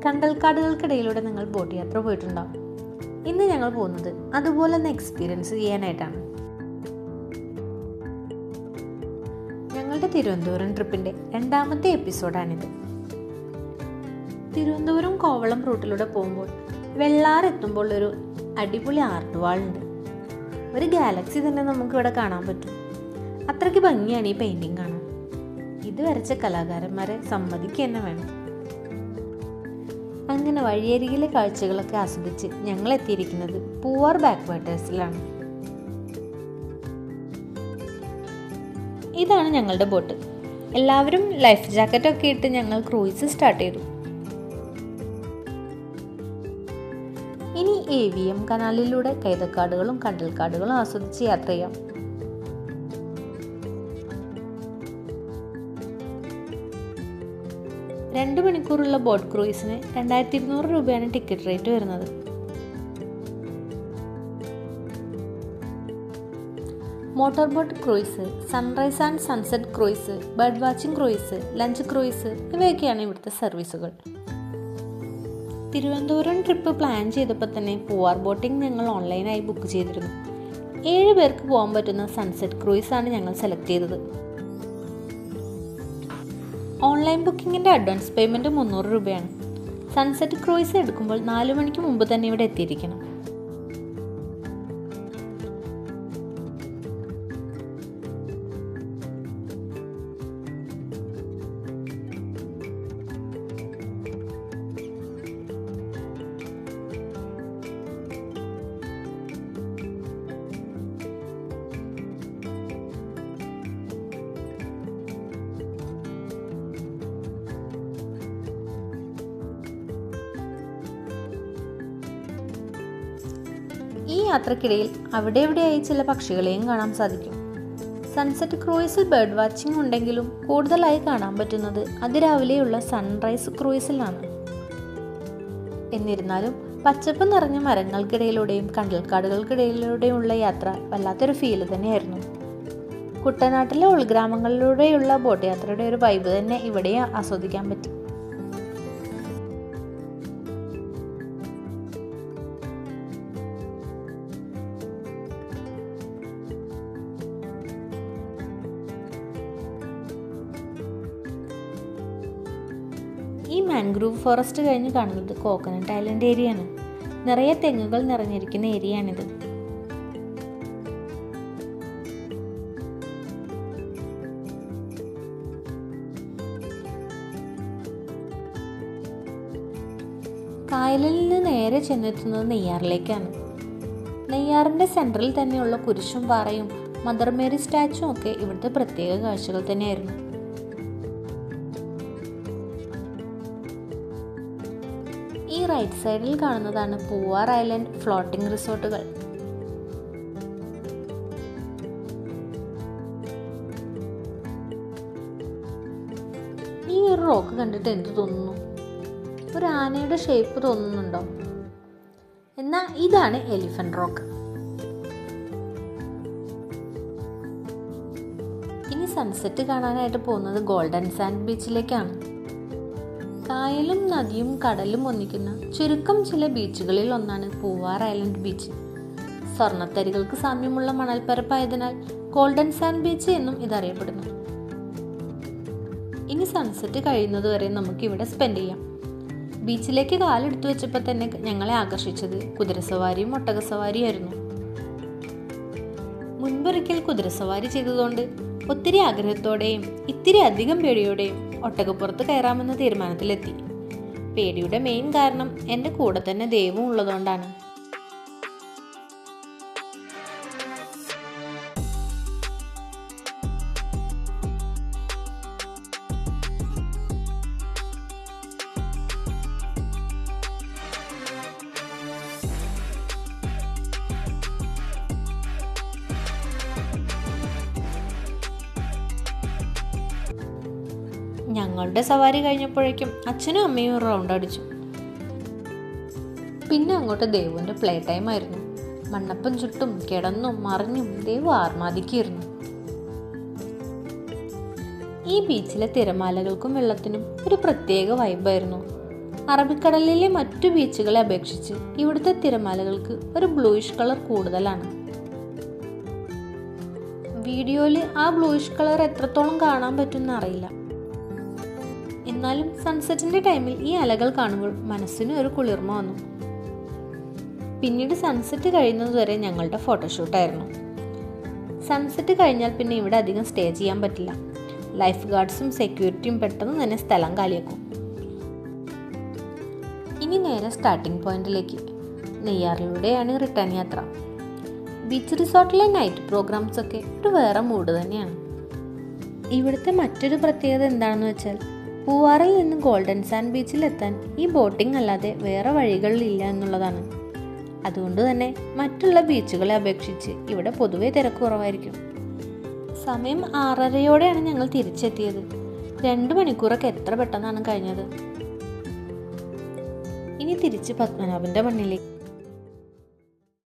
കണ്ടൽക്കാടുകൾക്കിടയിലൂടെ നിങ്ങൾ ബോട്ട് യാത്ര പോയിട്ടുണ്ടാവും. ഇന്ന് ഞങ്ങൾ പോകുന്നത് അതുപോലെ ഒന്ന് എക്സ്പീരിയൻസ് ചെയ്യാനായിട്ടാണ്. ഞങ്ങളുടെ തിരുവനന്തപുരം ട്രിപ്പിൻ്റെ 2ാമത്തെ എപ്പിസോഡാണിത്. തിരുവനന്തപുരം കോവളം റൂട്ടിലൂടെ പോകുമ്പോൾ വെള്ളാർ എത്തുമ്പോൾ ഒരു അടിപൊളി ആർട്ട് വാളുണ്ട്. ഒരു ഗാലക്സി തന്നെ നമുക്കിവിടെ കാണാൻ പറ്റും. അത്രയ്ക്ക് ഭംഗിയാണ് ഈ പെയിൻറ്റിങ് കാണാൻ. ഇത് വരച്ച കലാകാരന്മാരെ സമ്മതിക്കുക തന്നെ വേണം. അങ്ങനെ വഴിയരികിലെ കാഴ്ചകളൊക്കെ ആസ്വദിച്ച് ഞങ്ങൾ എത്തിയിരിക്കുന്നത് പൂവാർ ബാക്ക് വാട്ടേഴ്സിലാണ്. ഇതാണ് ഞങ്ങളുടെ ബോട്ട്. എല്ലാവരും ലൈഫ് ജാക്കറ്റൊക്കെ ഇട്ട് ഞങ്ങൾ ക്രൂയിസ് സ്റ്റാർട്ട് ചെയ്തു. ഇനി AVM കനാലിലൂടെ കൈതക്കാടുകളും കണ്ടൽക്കാടുകളും ആസ്വദിച്ച് യാത്ര ചെയ്യാം. രണ്ട് മണിക്കൂറുള്ള ബോട്ട് ക്രൂയിസിന് 2200 രൂപയാണ് ടിക്കറ്റ് റേറ്റ് വരുന്നത്. Motor boat cruise, sunrise and sunset cruise, bird watching cruise, lunch cruise ഇവയൊക്കെയാണ് ഇവിടുത്തെ സർവീസുകൾ. തിരുവനന്തപുരം ട്രിപ്പ് പ്ലാൻ ചെയ്തപ്പോൾ തന്നെ പൂവാർ ബോട്ടിംഗ് ഞങ്ങൾ ഓൺലൈനായി ബുക്ക് ചെയ്തിരുന്നു. 7 പേർക്ക് പോകാൻ പറ്റുന്ന സൺസെറ്റ് ക്രൂയിസാണ് ഞങ്ങൾ സെലക്ട് ചെയ്തത്. ഓൺലൈൻ ബുക്കിങ്ങിൻ്റെ അഡ്വാൻസ് പേയ്മെൻറ്റ് 300 രൂപയാണ്. സൺസെറ്റ് ക്രൂയിസ് എടുക്കുമ്പോൾ 4 മണിക്ക് മുമ്പ് തന്നെ ഇവിടെ എത്തിയിരിക്കണം. ഈ യാത്രക്കിടയിൽ അവിടെ എവിടെയായി ചില പക്ഷികളെയും കാണാൻ സാധിക്കും. സൺസെറ്റ് ക്രൂയിസിൽ ബേർഡ് വാച്ചിങ് ഉണ്ടെങ്കിലും കൂടുതലായി കാണാൻ പറ്റുന്നത് അതിരാവിലെയുള്ള സൺറൈസ് ക്രൂയിസിലാണ്. എന്നിരുന്നാലും പച്ചപ്പ് നിറഞ്ഞ മരങ്ങൾക്കിടയിലൂടെയും കണ്ടൽക്കാടുകൾക്കിടയിലൂടെയുള്ള യാത്ര വല്ലാത്തൊരു ഫീല് തന്നെയായിരുന്നു. കുട്ടനാട്ടിലെ ഉൾഗ്രാമങ്ങളിലൂടെയുള്ള ബോട്ട് യാത്രയുടെ ഒരു വൈബ് തന്നെ ഇവിടെയും ആസ്വദിക്കാൻ പറ്റി. ഈ മാൻഗ്രൂവ് ഫോറസ്റ്റ് കഴിഞ്ഞ് കാണുന്നത് കോക്കനട്ട് ഐലൻഡ് ഏരിയയാണ്. നിറയെ തെങ്ങുകൾ നിറഞ്ഞിരിക്കുന്ന ഏരിയയാണിത്. കായലിൽ നിന്ന് നേരെ ചെന്നെത്തുന്നത് നെയ്യാറിലേക്കാണ്. നെയ്യാറിൻ്റെ സെൻട്രലിൽ തന്നെയുള്ള കുരിശും പാറയും മദർ മേരി സ്റ്റാച്ചുവും ഒക്കെ ഇവിടുത്തെ പ്രത്യേക കാഴ്ചകൾ തന്നെയായിരുന്നു. ഈ റൈറ്റ് സൈഡിൽ കാണുന്നതാണ് പൂവാർ ഐലൻഡ് ഫ്ലോട്ടിംഗ് റിസോർട്ടുകൾ. ഈ ഒരു റോക്ക് കണ്ടിട്ട് എന്ത് തോന്നുന്നു? ഒരു ആനയുടെ ഷേപ്പ് തോന്നുന്നുണ്ടോ? എന്നാൽ ഇതാണ് എലിഫന്റ് റോക്ക്. ഇനി സൺസെറ്റ് കാണാനായിട്ട് പോകുന്നത് ഗോൾഡൻ സാൻഡ് ബീച്ചിലേക്കാണ്. കായലും നദിയും കടലും ഒന്നിക്കുന്ന ചുരുക്കം ചില ബീച്ചുകളിൽ ഒന്നാണ് പൂവാർ ഐലൻഡ് ബീച്ച്. സ്വർണ്ണത്തരികൾക്ക് സാമ്യമുള്ള മണൽപ്പരപ്പായതിനാൽ ഗോൾഡൻ സാൻഡ് ബീച്ച് എന്നും ഇതറിയപ്പെടുന്നു. ഇനി സൺസെറ്റ് കഴിയുന്നതുവരെ നമുക്ക് ഇവിടെ സ്പെൻഡ് ചെയ്യാം. ബീച്ചിലേക്ക് കാലെടുത്തു വെച്ചപ്പോൾ തന്നെ ഞങ്ങളെ ആകർഷിച്ചത് കുതിരസവാരിയും ഒട്ടകസവാരിയായിരുന്നു. മുൻപൊരിക്കൽ കുതിരസവാരി ചെയ്തതുകൊണ്ട് ഒത്തിരി ആഗ്രഹത്തോടെയും ഇത്തിരി അധികം പേടിയോടെയും ഒട്ടകപ്പുറത്ത് കയറാമെന്ന തീരുമാനത്തിലെത്തി. പേടിയുടെ മെയിൻ കാരണം എൻ്റെ കൂടെ തന്നെ ദേവും ഉള്ളതുകൊണ്ടാണ്. ഞങ്ങളുടെ സവാരി കഴിഞ്ഞപ്പോഴേക്കും അച്ഛനും അമ്മയും ഒരു റൗണ്ട് അടിച്ചു. പിന്നെ അങ്ങോട്ട് ദേവുവിൻ്റെ പ്ലേ ടൈം ആയിരുന്നു. മണ്ണപ്പം ചുട്ടും കിടന്നും മറിഞ്ഞും ദേവു ആർമാദിക്കായിരുന്നു. ഈ ബീച്ചിലെ തിരമാലകൾക്കും വെള്ളത്തിനും ഒരു പ്രത്യേക വൈബായിരുന്നു. അറബിക്കടലിലെ മറ്റു ബീച്ചുകളെ അപേക്ഷിച്ച് ഇവിടുത്തെ തിരമാലകൾക്ക് ഒരു ബ്ലൂയിഷ് കളർ കൂടുതലാണ്. വീഡിയോയിൽ ആ ബ്ലൂയിഷ് കളർ എത്രത്തോളം കാണാൻ പറ്റുമെന്ന് അറിയില്ല. എന്നാലും സൺസെറ്റിന്റെ ടൈമിൽ ഈ അലകൾ കാണുമ്പോൾ മനസ്സിന് ഒരു കുളിർമ വന്നു. പിന്നീട് സൺസെറ്റ് കഴിയുന്നതുവരെ ഞങ്ങളുടെ ഫോട്ടോഷൂട്ടായിരുന്നു. സൺസെറ്റ് കഴിഞ്ഞാൽ പിന്നെ ഇവിടെ അധികം സ്റ്റേ ചെയ്യാൻ പറ്റില്ല. ലൈഫ് ഗാർഡ്സും സെക്യൂരിറ്റിയും പെട്ടെന്ന് തന്നെ സ്ഥലം കാലിയാക്കും. ഇനി നേരെ സ്റ്റാർട്ടിംഗ് പോയിന്റിലേക്ക്. നെയ്യാറിലൂടെയാണ് റിട്ടേൺ യാത്ര. ബീച്ച് റിസോർട്ടിലെ നൈറ്റ് പ്രോഗ്രാംസ് ഒക്കെ ഒരു വേറെ മൂഡ് തന്നെയാണ്. ഇവിടുത്തെ മറ്റൊരു പ്രത്യേകത എന്താണെന്ന് വെച്ചാൽ പൂവാറിൽ നിന്ന് ഗോൾഡൻ സാൻഡ് ബീച്ചിലെത്താൻ ഈ ബോട്ടിംഗ് അല്ലാതെ വേറെ വഴികളിലില്ല എന്നുള്ളതാണ്. അതുകൊണ്ട് തന്നെ മറ്റുള്ള ബീച്ചുകളെ അപേക്ഷിച്ച് ഇവിടെ പൊതുവെ തിരക്ക് കുറവായിരിക്കും. സമയം 6:30 ഞങ്ങൾ തിരിച്ചെത്തിയത്. 2 മണിക്കൂറൊക്കെ എത്ര പെട്ടെന്നാണ് കഴിഞ്ഞത്. ഇനി തിരിച്ച് പത്മനാഭന്റെ മണ്ണിലേക്ക്.